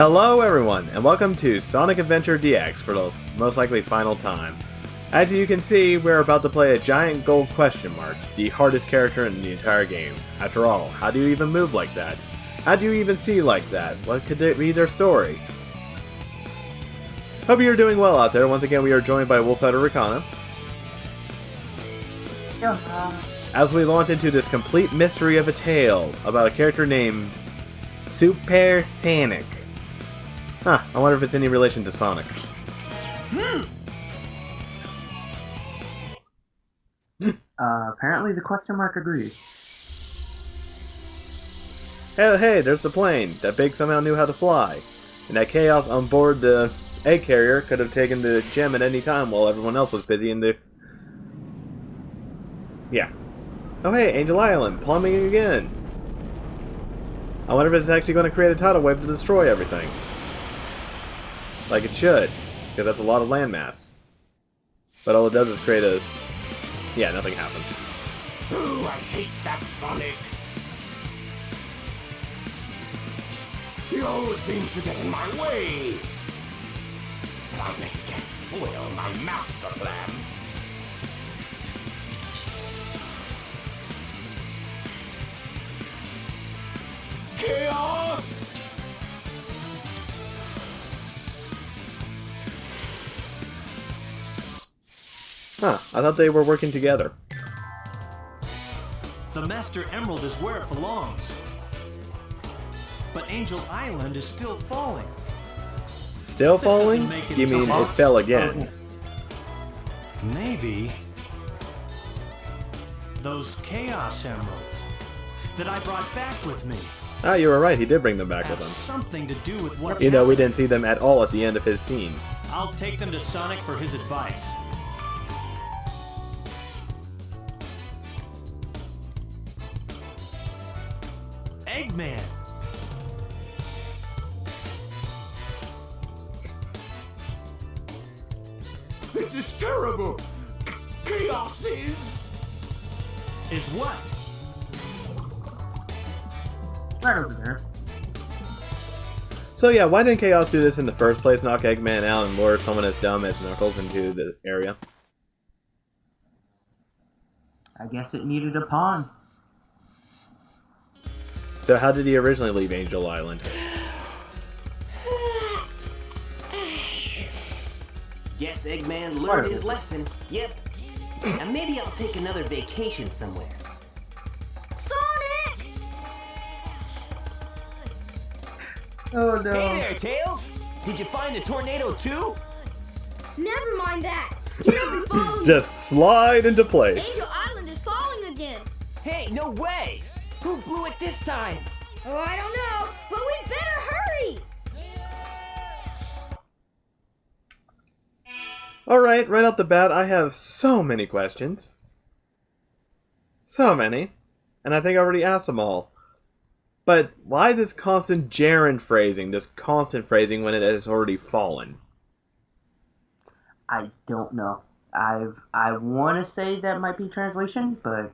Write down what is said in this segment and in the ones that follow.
Hello everyone, and welcome to Sonic Adventure DX for the most likely final time. As you can see, we're about to play a giant gold question mark, the hardest character in the entire game. After all, how do you even move like that? How do you even see like that? What could be their story? Hope you're doing well out there. Once again, we are joined by Wolfetter Ricana. As we launch into this complete mystery of a tale about a character named Super Sonic. Huh, I wonder if it's any relation to Sonic. Apparently the question mark agrees. Hey, there's the plane. That Big somehow knew how to fly. And that chaos on board the egg carrier could have taken the gem at any time while everyone else was busy in the... Yeah. Oh hey, Angel Island, plumbing again. I wonder if it's actually going to create a tidal wave to destroy everything. Like it should, because that's a lot of landmass. But all it does is create a... Yeah, nothing happens. Ooh, I hate that Sonic! He always seems to get in my way! But I'll make him foil my master plan. Chaos! Huh, I thought they were working together. The Master Emerald is where it belongs. But Angel Island is still falling. Still falling? You mean it fell again? Maybe those Chaos Emeralds that I brought back with me Ah, you were right, he did bring them back with have him. something to do with what's You know, we happening. didn't see them at all at the end of his scene. I'll take them to Sonic for his advice. Eggman! This is terrible! Chaos Is what? Right over there. So yeah, why didn't Chaos do this in the first place? Knock Eggman out and lure someone as dumb as Knuckles into the area? I guess it needed a pawn. So how did he originally leave Angel Island? Guess Eggman learned his lesson. Yep. And maybe I'll take another vacation somewhere. Sonic! Oh no. Hey there, Tails! Did you find the tornado too? Never mind that. Get up and follow me. Just slide into place. Angel Island is falling again. Hey, no way! Who blew it this time? Oh, I don't know, but we better hurry. Alright, right off the bat, I have so many questions. So many. And I think I already asked them all. But why this constant gerund phrasing, this constant phrasing when it has already fallen? I don't know. I want to say that might be translation, but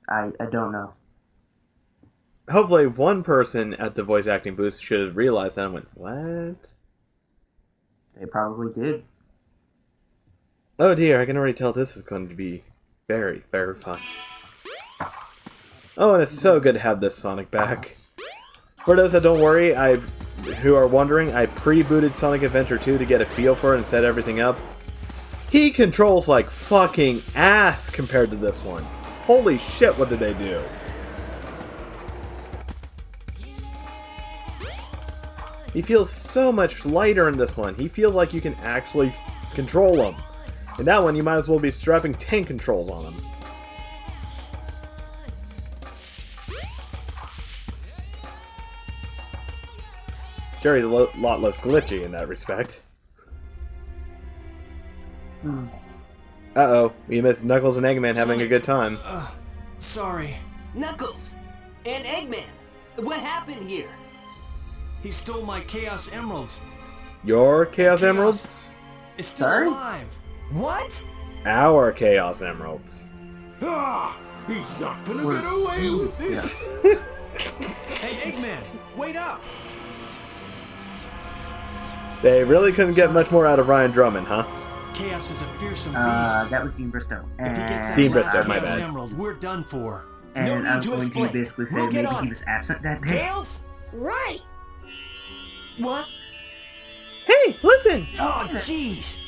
I don't know. Hopefully one person at the voice acting booth should have realized that and went, what? They probably did. Oh dear, I can already tell this is going to be very, very fun. Oh, and it's so good to have this Sonic back. For those that don't worry, who are wondering, I pre-booted Sonic Adventure 2 to get a feel for it and set everything up. He controls like fucking ass compared to this one. Holy shit, what did they do? He feels so much lighter in this one. He feels like you can actually control him. In that one, you might as well be strapping tank controls on him. Jerry's a lot less glitchy in that respect. Uh-oh, we missed Knuckles and Eggman having a good time. Sorry. Knuckles! And Eggman! What happened here? He stole my Chaos Emeralds. Your Chaos Emeralds? Is still Sorry? alive. What? Our Chaos Emeralds. Ah! He's not gonna get away with this! Hey, Eggman, wait up! They really couldn't get much more out of Ryan Drummond, huh? Chaos is a fearsome beast. That was Dean Bristow. If he gets that Dean last Bristow, my Chaos bad. Emerald, we're done for. And No I need was to going explain. to basically say We'll get maybe on he it. was absent that day. Tails? Right. What? Hey, listen! Oh, jeez.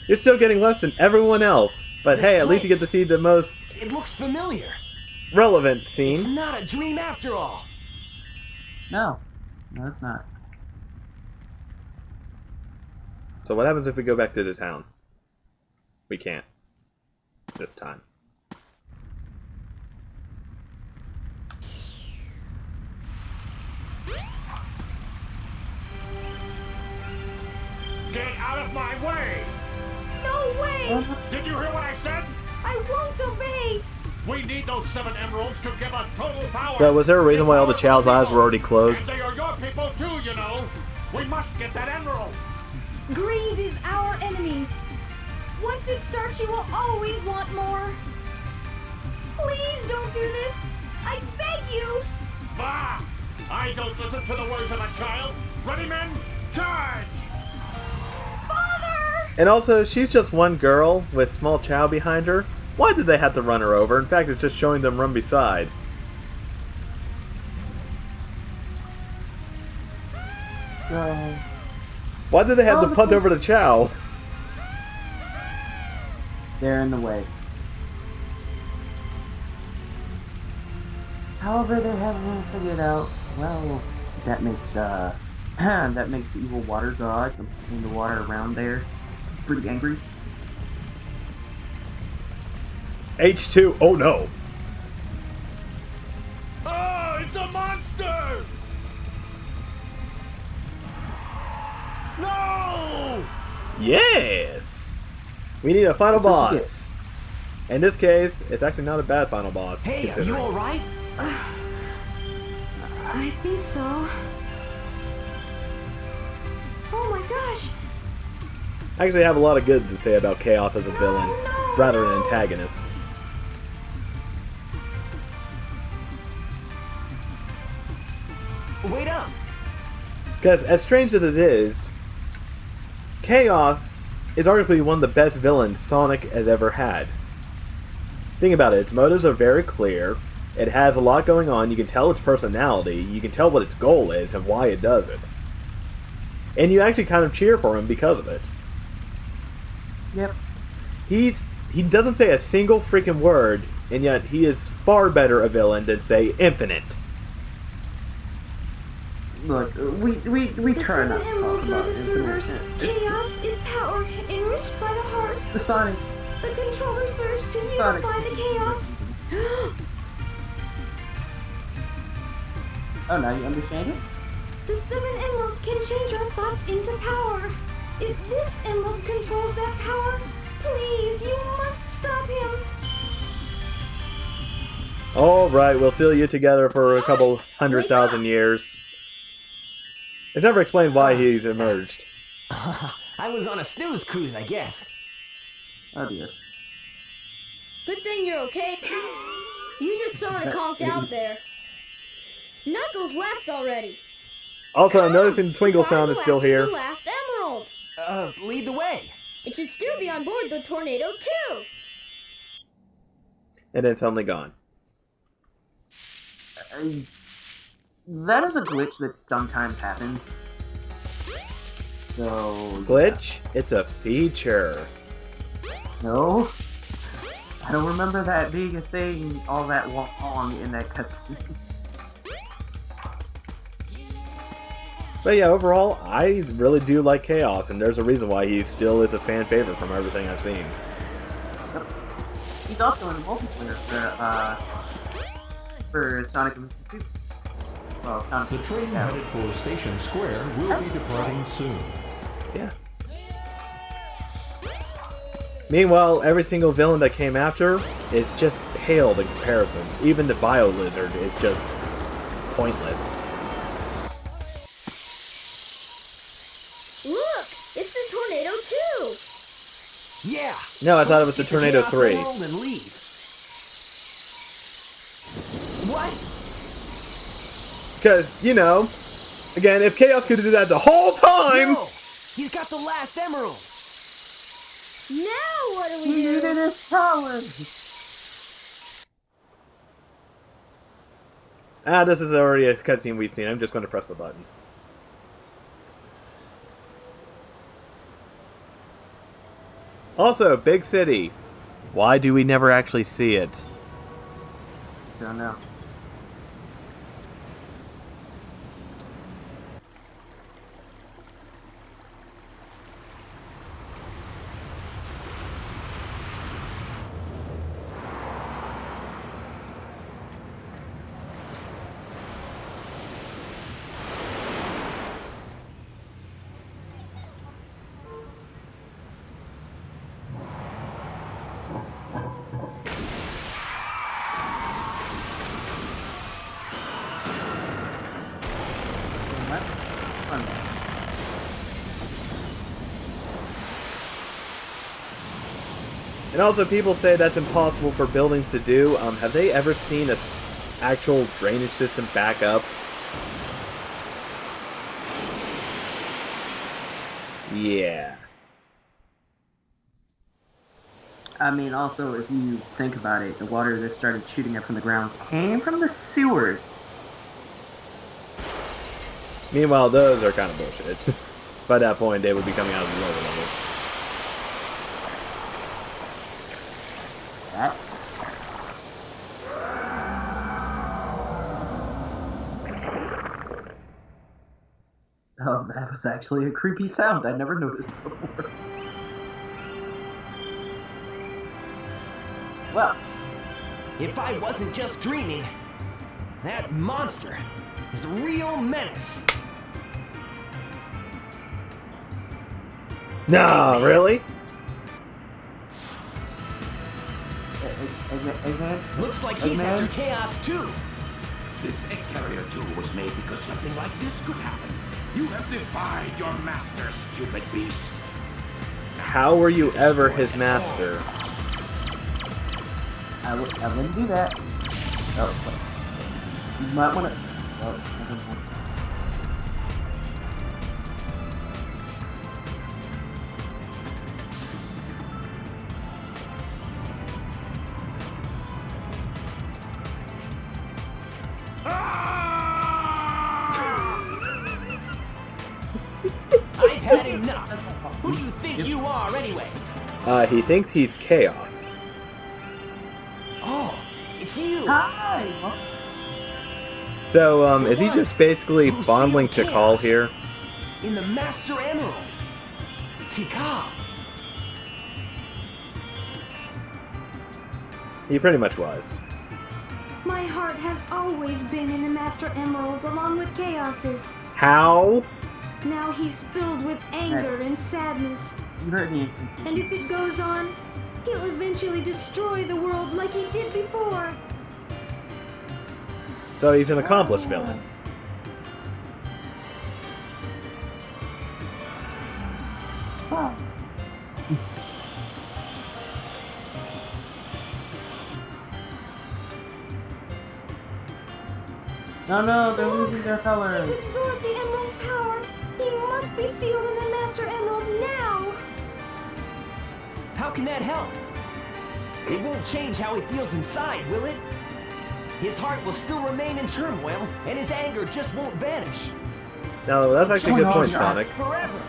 You're still getting less than everyone else. But This hey, at least you get to place. see the most It looks familiar. relevant It's scene. not a dream after all. No. No, it's not. So what happens if we go back to the town? We can't. This time. Get out of my way! No way! Did you hear what I said? I won't obey! We need those 7 emeralds to give us total power! So was there a reason why all the Chow's eyes were already closed? And they are your people too, you know! We must get that emerald! Greed is our enemy. Once it starts, you will always want more. Please don't do this. I beg you. Bah! I don't listen to the words of a child! Ready, men? Charge! Father! And also, she's just one girl with small Chow behind her. Why did they have to run her over? In fact, it's just showing them run beside. So, Why did they have to punt over to Chow? they're in the way. However, they haven't figured out. Well, that makes that makes the evil water god in the water around there pretty angry. H2, oh no. Oh, it's a monster! No! Yes! We need a final What did you boss. In this case, it's actually not a bad final boss. Hey, are you considering. alright? I think so. Oh my gosh! I actually have a lot of good to say about Chaos as a villain, no, rather than no. antagonist. Wait up. Because as strange as it is, Chaos is arguably one of the best villains Sonic has ever had. Think about it, its motives are very clear, it has a lot going on, you can tell its personality, you can tell what its goal is and why it does it. And you actually kind of cheer for him because of it. Yep. He doesn't say a single freaking word, and yet he is far better a villain than, say, Infinite. Look, we The try not 7 to talk emeralds are about the servers. Infinite. Chaos is power enriched by the heart. The Sonic. The controller serves to Sonic. unify the chaos. Oh, now you understand it? The 7 emeralds can change our thoughts into power. If this emerald controls that power, please, you must stop him. Alright, we'll seal you together for a couple 100,000 years. It's never explained why he's emerged. I was on a snooze cruise, I guess. Oh dear. Good thing you're okay. You just Sonic conked out there. Knuckles left already. Also, I'm noticing the twinkle sound is still here. The last emerald. Lead the way. It should still be on board the tornado too. And then suddenly gone. That is a glitch that sometimes happens. So... Glitch? It's a feature. No. I don't remember that being a thing all that long in that cutscene. But yeah, overall, I really do like Chaos, and there's a reason why he still is a fan favorite from everything I've seen. He's also in the multiplayer for Sonic and 2. Well, Sonic The train headed for Station Square will be departing soon. Yeah. Meanwhile, every single villain that came after is just paled in comparison. Even the Bio Lizard is just pointless. Look, it's the tornado too. Yeah. No, I thought it was let's the get Tornado Chaos 3. Emerald and leave. What? Because, you know, Again, if Chaos could do that the whole time! No! He's got the last emerald! Now what do we He do? needed his power. This is already a cutscene we've seen. I'm just going to press the button. Also, big city. Why do we never actually see it? Don't know. And also, people say that's impossible for buildings to do. Have they ever seen a actual drainage system back up? Yeah. I mean, also, if you think about it, the water that started shooting up from the ground came from the sewers. Meanwhile, those are kind of bullshit. By that point, they would be coming out of the lower levels. That. Oh, that was actually a creepy sound I never noticed before. Well, If I wasn't just dreaming, that monster is a real menace. Nah, really? Looks like he's Eggman? after Chaos too. This egg carrier too was made because something like this could happen. You have defied your master, stupid beast. How were you ever his master? I wouldn't do that. Oh, but you might want to. Oh, never mind. I've had enough. Who do you think you are anyway? He thinks he's Chaos. Oh, it's you. Hi. So, is he just basically fondling Tikal here? In the Master Emerald. Tikal. He pretty much was. My heart has always been in the Master Emerald along with Chaos's. How? Now he's filled with anger and sadness. You heard me. And if it goes on, he'll eventually destroy the world like he did before. So he's an accomplished villain. No, they're losing their color. He's absorbed the Emerald's power. He must be sealed in the Master Emerald now. How can that help? It won't change how he feels inside, will it? His heart will still remain in turmoil, and his anger just won't vanish. Now, that's actually a good point, Sonic. Forever.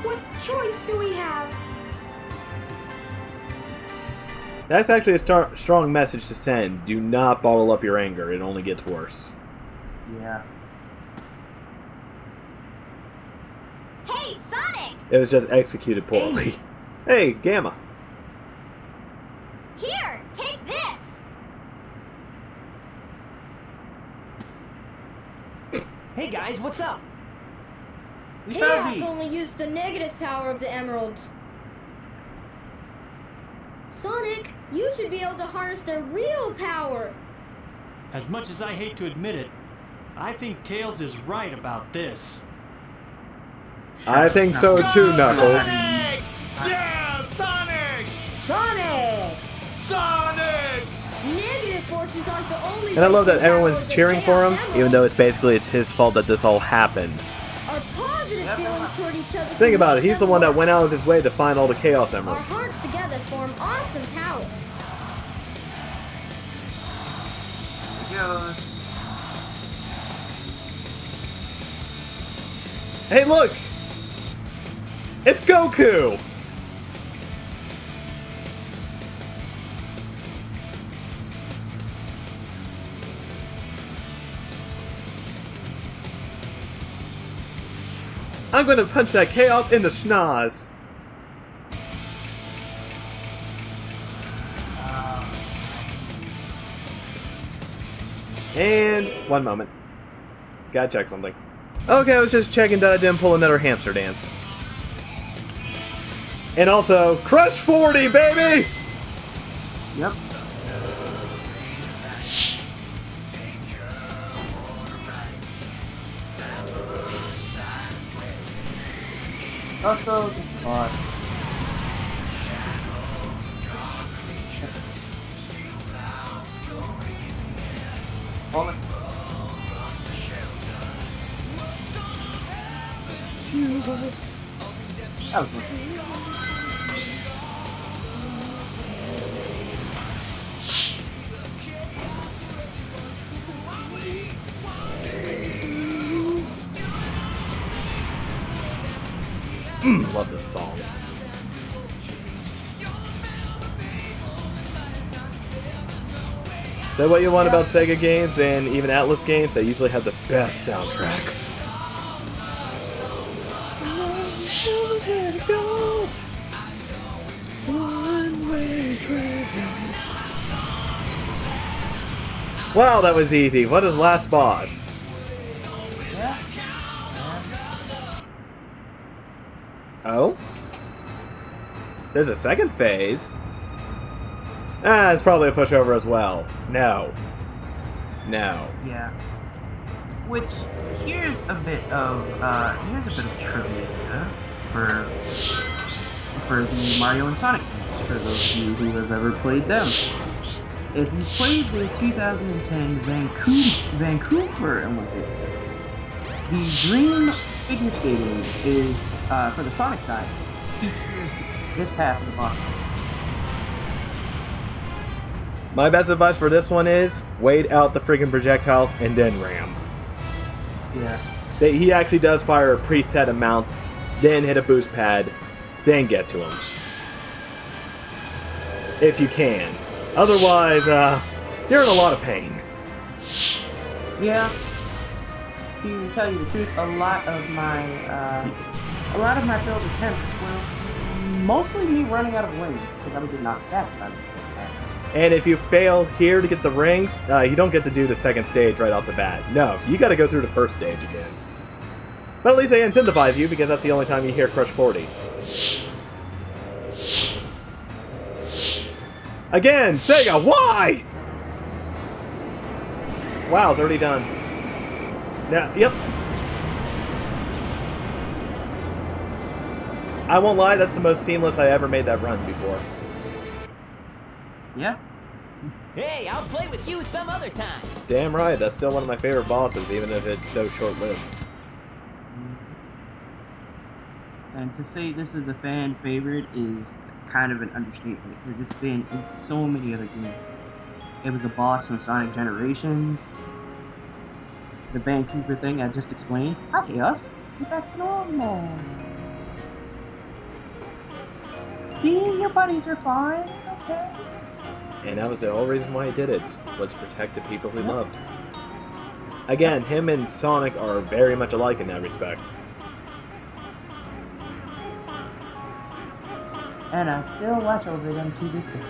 What choice do we have? That's actually a strong message to send. Do not bottle up your anger. It only gets worse. Yeah. Hey, Sonic! It was just executed poorly. Hey, Gamma. Here, take this! Hey guys, what's up? Chaos only used the negative power of the emeralds. Sonic, you should be able to harness their real power. As much as I hate to admit it, I think Tails is right about this. I think so too, Knuckles. Sonic! Yeah, Sonic! Sonic! Sonic! Negative forces aren't the only And I love way that to everyone's battle cheering the for him, Chaos even though it's basically his fault that this all happened. Our positive feelings toward each other. Think about it, he's the one that went out of his way to find all the Chaos Our Emeralds. hearts together form awesome towers. Hey, look! It's Goku! I'm gonna punch that Chaos in the schnoz! And one moment. Gotta check something. Okay, I was just checking that I didn't pull another hamster dance. And also, Crush 40, baby! Yep. Also, the spot. Hold it. That was good. Love this song. So what you want about Sega games and even Atlas games, they usually have the best soundtracks. Wow, that was easy. What is last boss? Oh? There's a second phase? Ah, it's probably a pushover as well. No. No. Yeah. Which here's a bit of trivia for the Mario and Sonic games, for those of you who have ever played them. If you played the 2010 Vancouver Olympics, the Dream Figure Skating is, for the Sonic side, features this half of the box. My best advice for this one is, wait out the friggin' projectiles and then ram. Yeah. He actually does fire a preset amount, then hit a boost pad, then get to him. If you can. Otherwise, you're in a lot of pain. Yeah. To tell you the truth, a lot of my failed attempts were mostly me running out of wings because I was getting knocked back by them. And if you fail here to get the rings, you don't get to do the second stage right off the bat. No, you gotta go through the first stage again. But at least they incentivize you because that's the only time you hear Crush 40. Again, Sega, why? Wow, it's already done. Yeah, yep. I won't lie, that's the most seamless I ever made that run before. Yeah. Hey, I'll play with you some other time. Damn right, that's still one of my favorite bosses, even if it's so short-lived. And to say this is a fan favorite is kind of an understatement because it's been in so many other games. It was a boss in Sonic Generations. The Vancouver thing I just explained. Hi, Chaos. You're back to normal. See, your buddies are fine. It's okay. And that was the whole reason why he did it, was to protect the people he loved. Again, him and Sonic are very much alike in that respect. And I still watch over them to this day.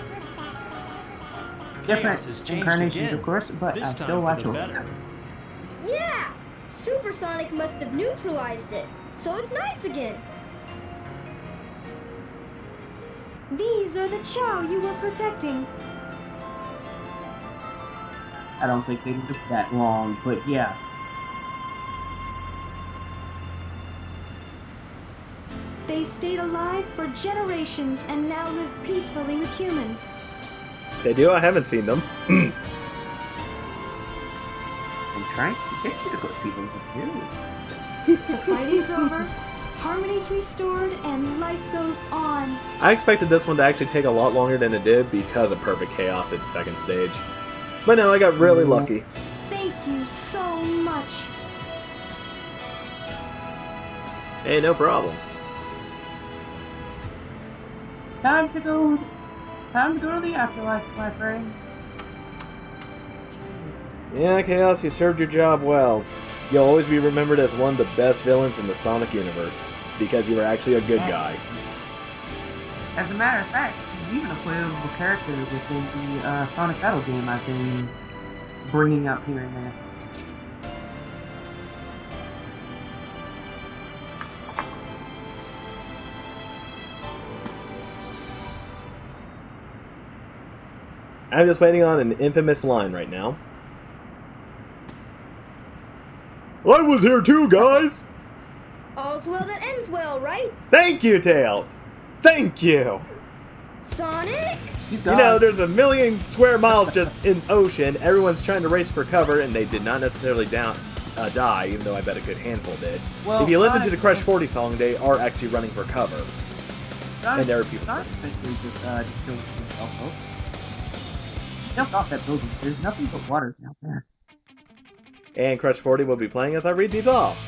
Chaos has Different changed incarnations, again, of course, but this I time still for watch the over better. them. Yeah! Supersonic must have neutralized it, so it's nice again. These are the Chow you were protecting. I don't think they lived that long, but yeah. They stayed alive for generations and now live peacefully with humans. They do? I haven't seen them. I'm trying to get you to go see them too. The fighting's over, harmony's restored, and life goes on. I expected this one to actually take a lot longer than it did because of Perfect Chaos its second stage. But no, I got really lucky. Thank you so much. Hey, no problem. Time to go to the afterlife, my friends. Yeah, Chaos, you served your job well. You'll always be remembered as one of the best villains in the Sonic universe, because you were actually a good guy. As a matter of fact, he's even a playable character within the Sonic Battle game I've been bringing up here and there. I'm just waiting on an infamous line right now. I was here too, guys! All's well that ends well, right? Thank you, Tails! Thank you! Sonic? You know, there's a million square miles just in ocean, everyone's trying to race for cover, and they did not necessarily die, even though I bet a good handful did. Well, if you listen to the Crush 40 song, they are actually running for cover. And there are people Sonic basically just killed himself up. Jumped off that building. There's nothing but water down there. And Crush 40 will be playing as I read these off.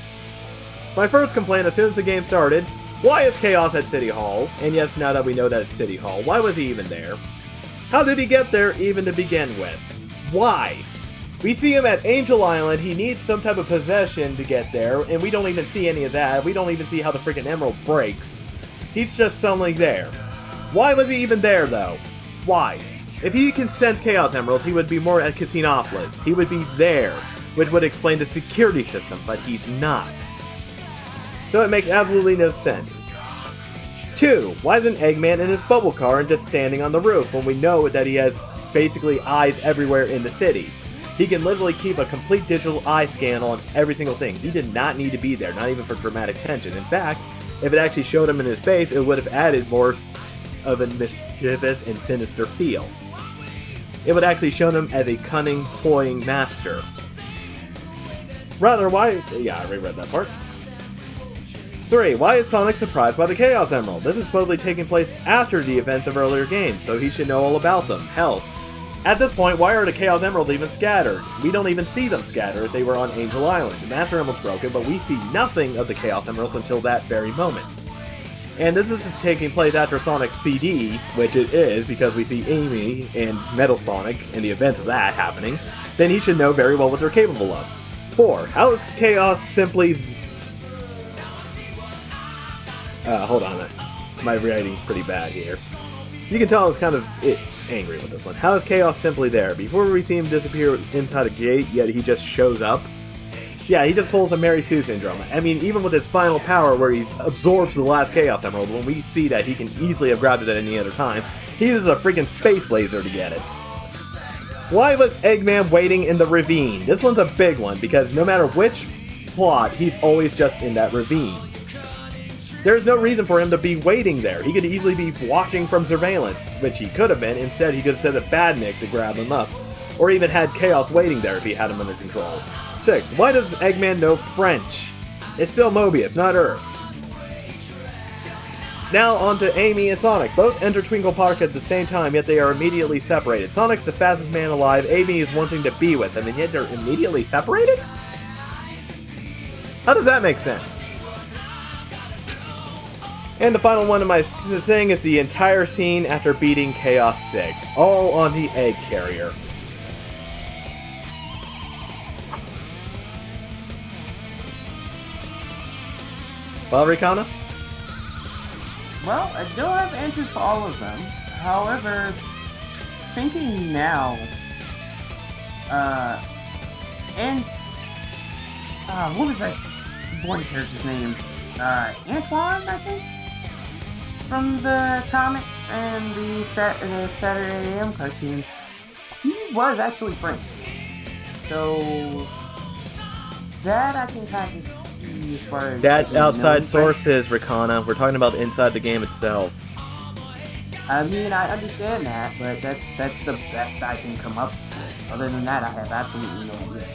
My first complaint as soon as the game started, why is Chaos at City Hall? And yes, now that we know that it's City Hall, why was he even there? How did he get there even to begin with? Why? We see him at Angel Island, he needs some type of possession to get there, and we don't even see any of that. We don't even see how the freaking emerald breaks. He's just suddenly there. Why was he even there, though? Why? If he can sense Chaos Emeralds, he would be more at Casinopolis. He would be there, which would explain the security system, but he's not. So it makes absolutely no sense. 2. Why isn't Eggman in his bubble car and just standing on the roof when we know that he has basically eyes everywhere in the city? He can literally keep a complete digital eye scan on every single thing. He did not need to be there, not even for dramatic tension. In fact, if it actually showed him in his base, it would have added more of a mischievous and sinister feel. It would actually show him as a cunning, cloying master. Rather, why... Yeah, I reread that part. 3. Why is Sonic surprised by the Chaos Emerald? This is supposedly taking place after the events of earlier games, so he should know all about them. Hell, at this point, why are the Chaos Emeralds even scattered? We don't even see them scattered if they were on Angel Island. The Master Emerald's broken, but we see nothing of the Chaos Emeralds until that very moment. And this is taking place after Sonic's CD, which it is because we see Amy and Metal Sonic and the events of that happening, then he should know very well what they're capable of. 4. How is Chaos simply... hold on. My writing's pretty bad here. You can tell I was kind of angry with this one. How is Chaos simply there? Before we see him disappear inside a gate, yet he just shows up? Yeah, he just pulls a Mary Sue syndrome. I mean, even with his final power where he absorbs the last Chaos Emerald, when we see that he can easily have grabbed it at any other time, he uses a freaking space laser to get it. Why was Eggman waiting in the ravine? This one's a big one, because no matter which plot, he's always just in that ravine. There's no reason for him to be waiting there. He could easily be watching from surveillance, which he could have been. Instead, he could have sent a Badnik to grab him up. Or even had Chaos waiting there if he had him under control. 6. Why does Eggman know French? It's still Mobius, not Earth. Now on to Amy and Sonic. Both enter Twinkle Park at the same time, yet they are immediately separated. Sonic's the fastest man alive, Amy is wanting to be with him, and yet they're immediately separated? How does that make sense? And the final one of my thing is the entire scene after beating Chaos 6. All on the egg carrier. Well, Rikana? Well, I don't have answers for all of them. However, thinking now, what was that one character's name? Antoine, I think? From the comic and the Saturday AM cartoon. He was actually French. So, that I can kind of see as far as... That's outside sources, Rikana. We're talking about inside the game itself. I mean, I understand that, but that's the best I can come up with. Other than that, I have absolutely no idea.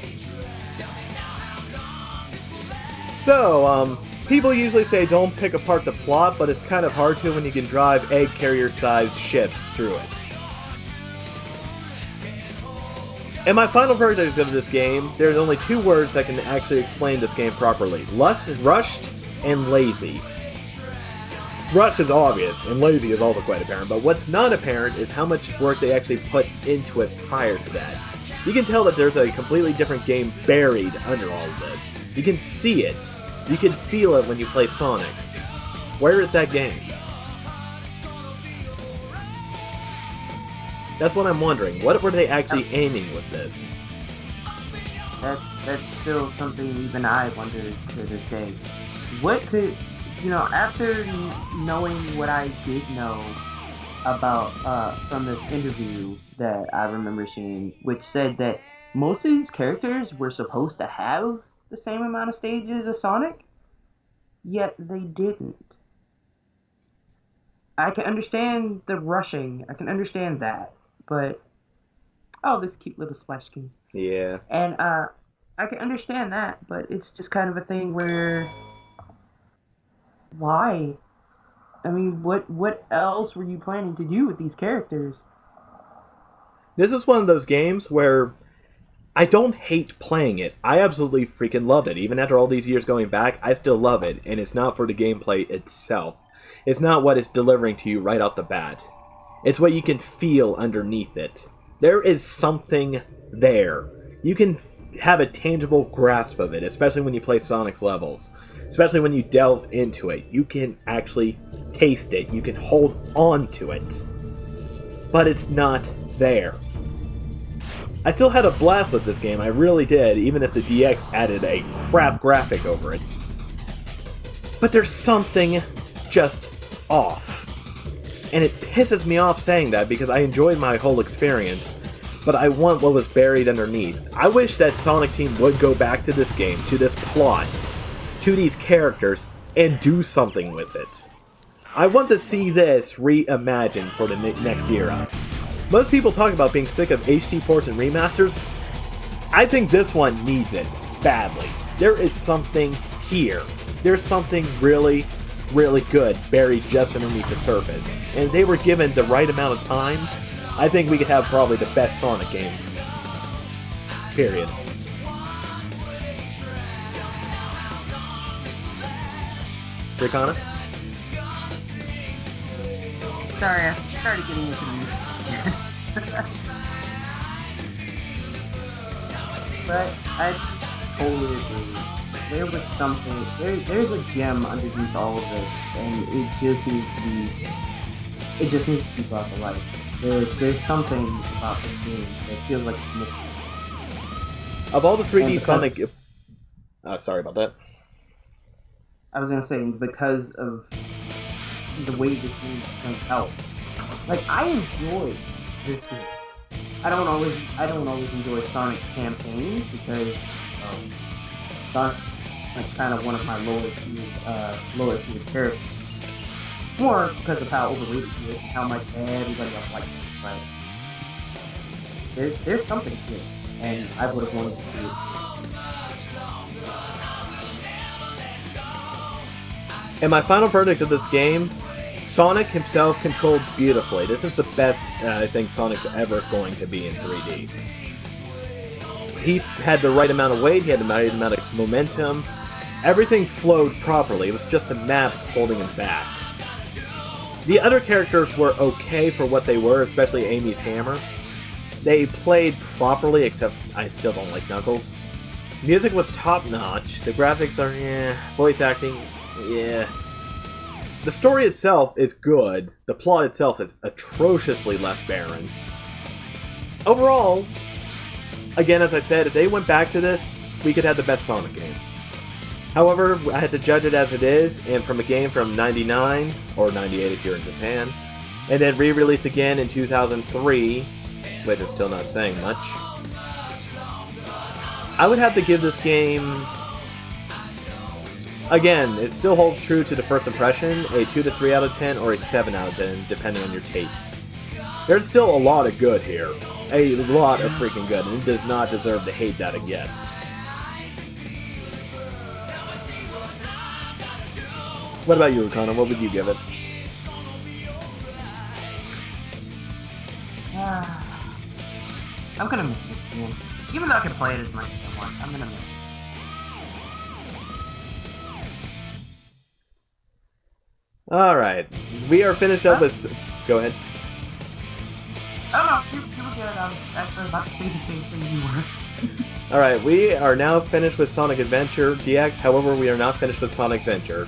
So, people usually say don't pick apart the plot, but it's kind of hard to when you can drive egg carrier-sized ships through it. In my final verdict of this game, there's only 2 words that can actually explain this game properly. Rushed and lazy. Rushed is obvious, and lazy is also quite apparent, but what's not apparent is how much work they actually put into it prior to that. You can tell that there's a completely different game buried under all of this. You can see it. You can feel it when you play Sonic. Where is that game? That's what I'm wondering. What were they actually aiming with this? That's still something even I wonder to this day. What could, after knowing what I did know about from this interview that I remember seeing, which said that most of these characters were supposed to have the same amount of stages as Sonic, yet they didn't. I can understand the rushing. I can understand that. But, this cute little splash screen. Yeah. And, I can understand that, but it's just kind of a thing where... Why? I mean, what else were you planning to do with these characters? This is one of those games where I don't hate playing it. I absolutely freaking loved it. Even after all these years going back, I still love it. And it's not for the gameplay itself. It's not what it's delivering to you right off the bat. It's what you can feel underneath it. There is something there. You can have a tangible grasp of it, especially when you play Sonic's levels. Especially when you delve into it. You can actually taste it. You can hold on to it. But it's not there. I still had a blast with this game, I really did, even if the DX added a crap graphic over it. But there's something just off. And it pisses me off saying that because I enjoyed my whole experience, but I want what was buried underneath. I wish that Sonic Team would go back to this game, to this plot, to these characters, and do something with it. I want to see this reimagined for the next era. Most people talk about being sick of HD ports and remasters. I think this one needs it badly. There is something here. There's something really, really good buried just underneath the surface. And if they were given the right amount of time, I think we could have probably the best Sonic game. Period. Ricana? Sorry, I started getting into music. But I totally agree. There was something. There's a gem underneath all of this, and it just needs to be. It just needs to be brought to life. There's something about this game that feels like it's missing. Of all the 3D Sonic. Sorry about that. I was gonna say because of the way this game turns out. Like I enjoy this game. I don't always enjoy Sonic campaigns because Sonic's kind of one of my lower tier characters. More because of how overrated he is and how much everybody else likes him. But there's something here, and I would have wanted to see it. In my final verdict of this game, Sonic himself controlled beautifully. This is the best I think Sonic's ever going to be in 3D. He had the right amount of weight, he had the right amount of momentum. Everything flowed properly. It was just the maps holding him back. The other characters were okay for what they were, especially Amy's hammer. They played properly, except I still don't like Knuckles. Music was top-notch. The graphics are, Voice acting, The story itself is good. The plot itself is atrociously left barren. Overall, again, as I said, if they went back to this, we could have the best Sonic game. However, I had to judge it as it is, and from a game from 99, or 98 if you're in Japan, and then re-released again in 2003, which is still not saying much, I would have to give this game... Again, it still holds true to the first impression, a 2 to 3 out of 10 or a 7 out of 10, depending on your tastes. There's still a lot of good here. A lot of freaking good, and it does not deserve the hate that it gets. What about you, Connor? What would you give it? I'm gonna miss this game. Even though I can play it as much as I want, I'm gonna miss it. Alright, we are finished up with... Go ahead. Oh no, you were good. I was actually about to say the same thing you were. Alright, we are now finished with Sonic Adventure DX, however we are not finished with Sonic Adventure.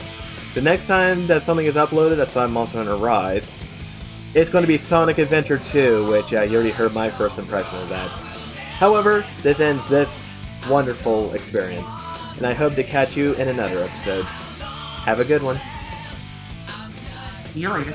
The next time that something is uploaded, that's on Monster Hunter Rise, it's going to be Sonic Adventure 2, which you already heard my first impression of that. However, this ends this wonderful experience, and I hope to catch you in another episode. Have a good one. See you later.